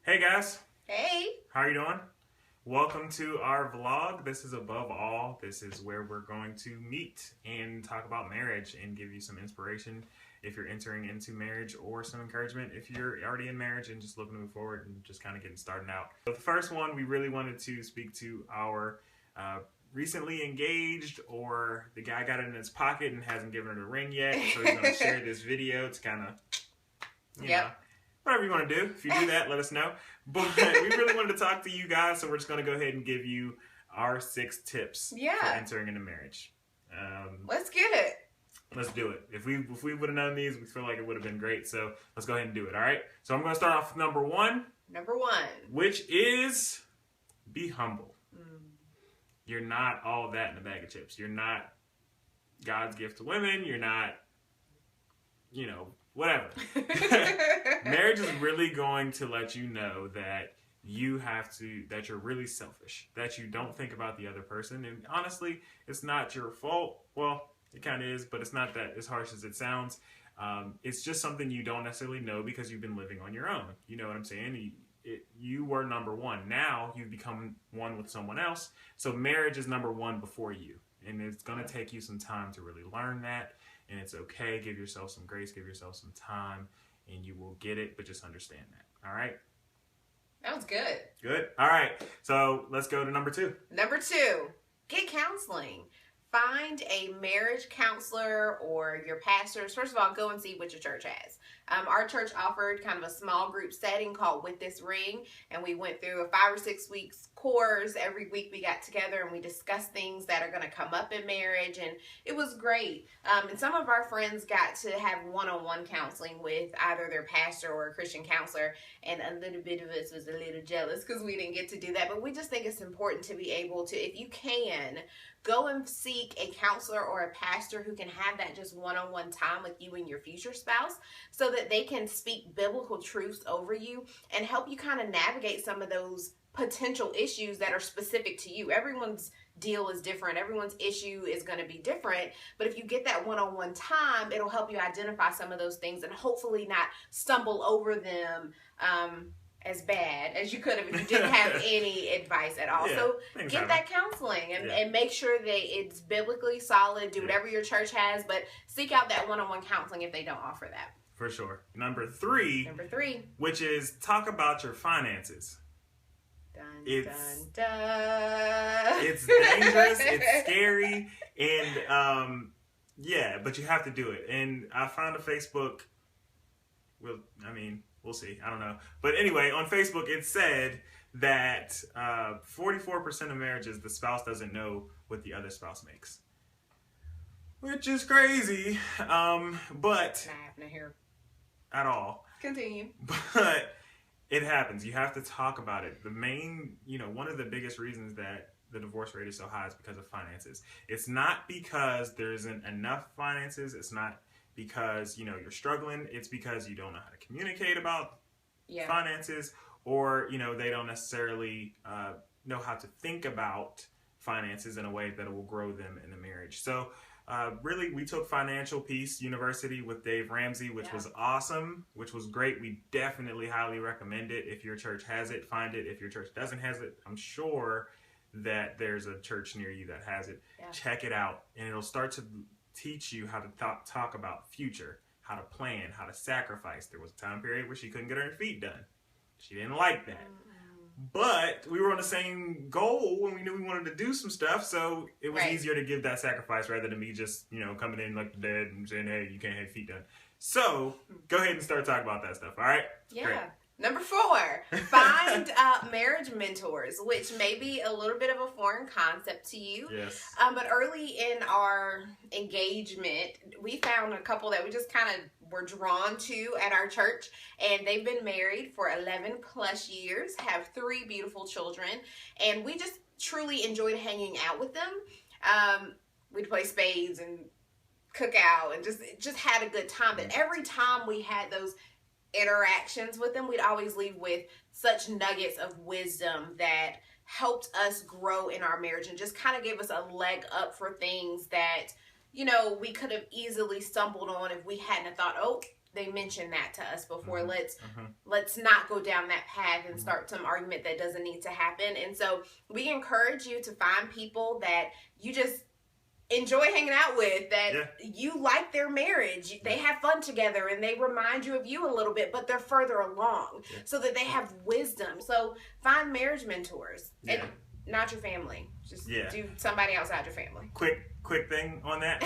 Hey guys, Hey. how are you doing? Welcome to our vlog. This is Above All. This is where we're going to meet and talk about marriage and give you some inspiration if you're entering into marriage, or some encouragement if you're already in marriage and just looking to move forward and just kind of getting started out. So the first one, we really wanted to speak to our recently engaged, or the guy got it in his pocket and hasn't given her the ring yet. So he's going to share this video to kind of, you know, whatever you want to do. If you do that, let us know. But we really wanted to talk to you guys, so we're just going to go ahead and give you our 6 tips for entering into marriage. Let's get it. Let's do it. If we would have known these, we feel like it would have been great. So let's go ahead and do it. All right. So I'm going to start off with number 1. Number 1. Which is be humble. You're not all that in a bag of chips. You're not God's gift to women. You're not, whatever. Marriage is really going to let you know that that you're really selfish, that you don't think about the other person. And honestly, it's not your fault. Well, it kind of is, but it's not that as harsh as it sounds. It's just something you don't necessarily know because you've been living on your own. You know what I'm saying? You were number 1. Now you've become one with someone else. So marriage is number 1 before you. And it's going to take you some time to really learn that. And it's okay. Give yourself some grace. Give yourself some time. And you will get it. But just understand that. All right? That was good. Good. All right. So let's go to number 2. Number 2. Get counseling. Find a marriage counselor or your pastors. First of all, go and see what your church has. Our church offered kind of a small group setting called With This Ring, and we went through a 5 or 6 weeks course. Every week we got together and we discussed things that are going to come up in marriage, and it was great. And some of our friends got to have one-on-one counseling with either their pastor or a Christian counselor, and a little bit of us was a little jealous because we didn't get to do that. But we just think it's important to be able to, if you can, go and seek a counselor or a pastor who can have that just one-on-one time with you and your future spouse, so that they can speak biblical truths over you and help you kind of navigate some of those potential issues that are specific to you. Everyone's deal is different. Everyone's issue is going to be different. But if you get that one-on-one time, it'll help you identify some of those things and hopefully not stumble over them as bad as you could have if you didn't have any advice at all. So get that counseling and make sure that it's biblically solid. Do whatever your church has, but seek out that one-on-one counseling if they don't offer that. For sure. Number 3, which is talk about your finances. It's dangerous, it's scary, and but you have to do it. And I found a Facebook, we'll see, I don't know. But anyway, on Facebook it said that 44% of marriages, the spouse doesn't know what the other spouse makes. Which is crazy, but not happening here at all. Continue. But it happens. You have to talk about it. The main, one of the biggest reasons that the divorce rate is so high is because of finances. It's not because there isn't enough finances. It's not because, you're struggling. It's because you don't know how to communicate about finances, or, they don't necessarily know how to think about finances in a way that will grow them in a marriage. So really, we took Financial Peace University with Dave Ramsey, which was awesome, which was great. We definitely highly recommend it. If your church has it, find it. If your church doesn't have it, I'm sure that there's a church near you that has it. Check it out, and it'll start to teach you how to talk about future, how to plan, how to sacrifice. There was a time period where she couldn't get her feet done. She didn't like that. But we were on the same goal and we knew we wanted to do some stuff, so it was easier to give that sacrifice rather than me just, coming in like the dead and saying, hey, you can't have your feet done. So go ahead and start talking about that stuff, all right? Yeah. Great. Number 4, find marriage mentors, which may be a little bit of a foreign concept to you. Yes. But early in our engagement, we found a couple that we just kind of were drawn to at our church, and they've been married for 11 plus years, have 3 beautiful children, and we just truly enjoyed hanging out with them. We'd play spades and cook out and just had a good time. But every time we had those interactions with them, we'd always leave with such nuggets of wisdom that helped us grow in our marriage and just kind of gave us a leg up for things that, we could have easily stumbled on if we hadn't thought, oh, mention that to us before. Mm-hmm. Let's not go down that path and start some argument that doesn't need to happen. And so we encourage you to find people that you just enjoy hanging out with, that you like their marriage. They have fun together and they remind you of you a little bit, but they're further along so that they have wisdom. So find marriage mentors and not your family. Just do somebody outside your family. Quick thing on that.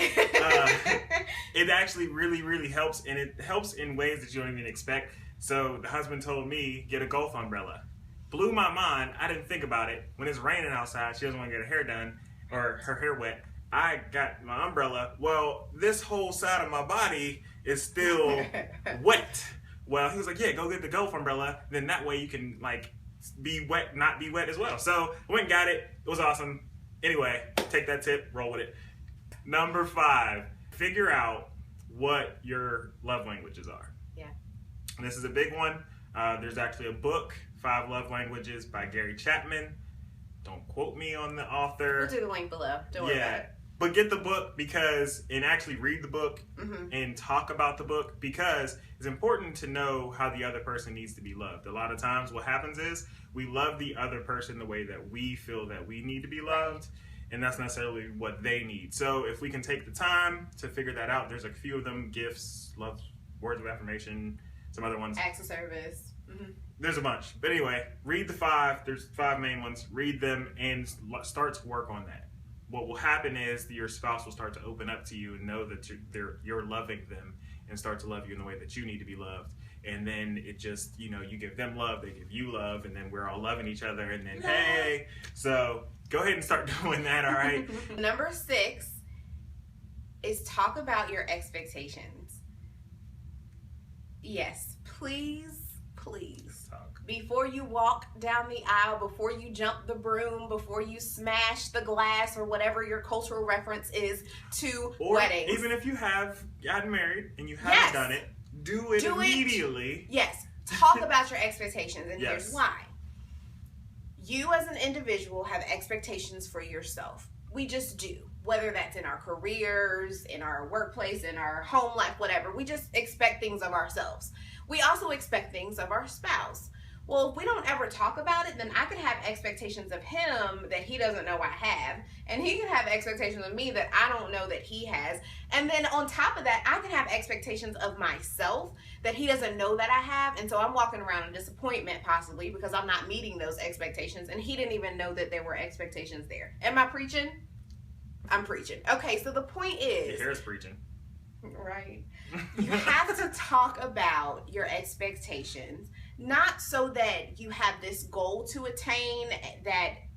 It actually really helps, and it helps in ways that you don't even expect. So the husband told me, get a golf umbrella. Blew my mind. I didn't think about it. When it's raining outside, she doesn't want to get her hair done or her hair wet. I got my umbrella. Well, this whole side of my body is still wet. Well, he was like, yeah, go get the golf umbrella. Then that way you can like be wet, not be wet as well. So I went and got it. It was awesome. Anyway, take that tip, roll with it. Number 5, figure out what your love languages are. Yeah. And this is a big one. There's actually a book, 5 Love Languages by Gary Chapman. Don't quote me on the author. We'll do the link below. Don't worry about it. But get the book and actually read the book and talk about the book, because it's important to know how the other person needs to be loved. A lot of times what happens is we love the other person the way that we feel that we need to be loved, and that's necessarily what they need. So if we can take the time to figure that out, there's a few of them: gifts, love, words of affirmation, some other ones. Acts of service. There's a bunch. But anyway, read the 5. There's 5 main ones. Read them and start to work on that. What will happen is your spouse will start to open up to you and know that you're loving them and start to love you in the way that you need to be loved. And then it just, you give them love, they give you love, and then we're all loving each other. And then, hey, so go ahead and start doing that, all right? Number 6 is talk about your expectations. Yes, please. Before you walk down the aisle, before you jump the broom, before you smash the glass or whatever your cultural reference is to weddings. Even if you have gotten married and you haven't done it, do it immediately. Yes. Talk about your expectations, and here's why. You as an individual have expectations for yourself. We just do. Whether that's in our careers, in our workplace, in our home life, whatever. We just expect things of ourselves. We also expect things of our spouse. Well, if we don't ever talk about it, then I could have expectations of him that he doesn't know I have. And he could have expectations of me that I don't know that he has. And then on top of that, I can have expectations of myself that he doesn't know that I have. And so I'm walking around in disappointment possibly because I'm not meeting those expectations. And he didn't even know that there were expectations there. Am I preaching? I'm preaching. Okay, so the point is... Your hair's preaching. Right. You have to talk about your expectations, not so that you have this goal to attain,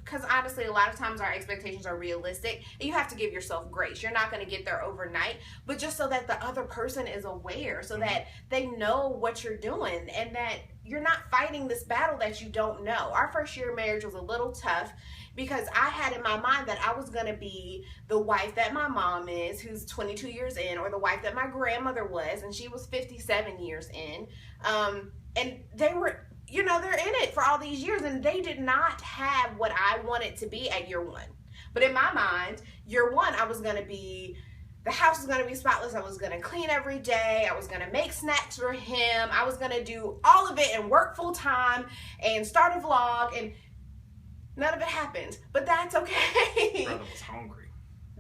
because honestly, a lot of times our expectations are realistic and you have to give yourself grace. You're not going to get there overnight, but just so that the other person is aware, so that they know what you're doing and that you're not fighting this battle that you don't know. Our first year of marriage was a little tough because I had in my mind that I was going to be the wife that my mom is, who's 22 years in, or the wife that my grandmother was, and she was 57 years in. And they were, they're in it for all these years, and they did not have what I wanted to be at year 1. But in my mind, year 1, I was going to be, the house was going to be spotless. I was going to clean every day. I was going to make snacks for him. I was going to do all of it and work full time and start a vlog, and none of it happened, but that's okay. Brother was hungry.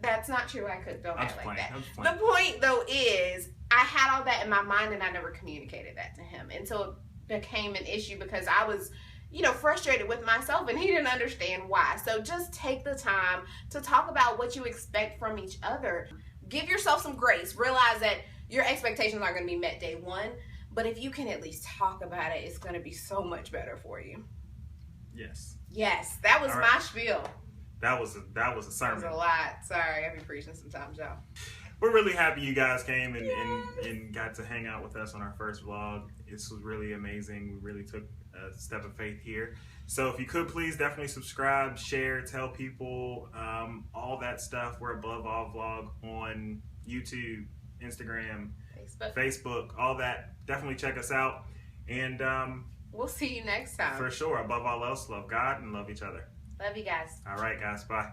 That's not true. I could don't act like that. The point, though, is I had all that in my mind, and I never communicated that to him. And so it became an issue because I was, frustrated with myself, and he didn't understand why. So just take the time to talk about what you expect from each other. Give yourself some grace. Realize that your expectations aren't going to be met day 1, but if you can at least talk about it, it's going to be so much better for you. Yes, that was my spiel. That was a sermon. That was a lot. Sorry, I be preaching sometimes, y'all. We're really happy you guys came and got to hang out with us on our first vlog. This was really amazing. We really took a step of faith here. So if you could please definitely subscribe, share, tell people, all that stuff. We're Above All Vlog on YouTube, Instagram, Facebook, all that. Definitely check us out. And we'll see you next time. For sure. Above all else, love God and love each other. Love you guys. All right, guys. Bye.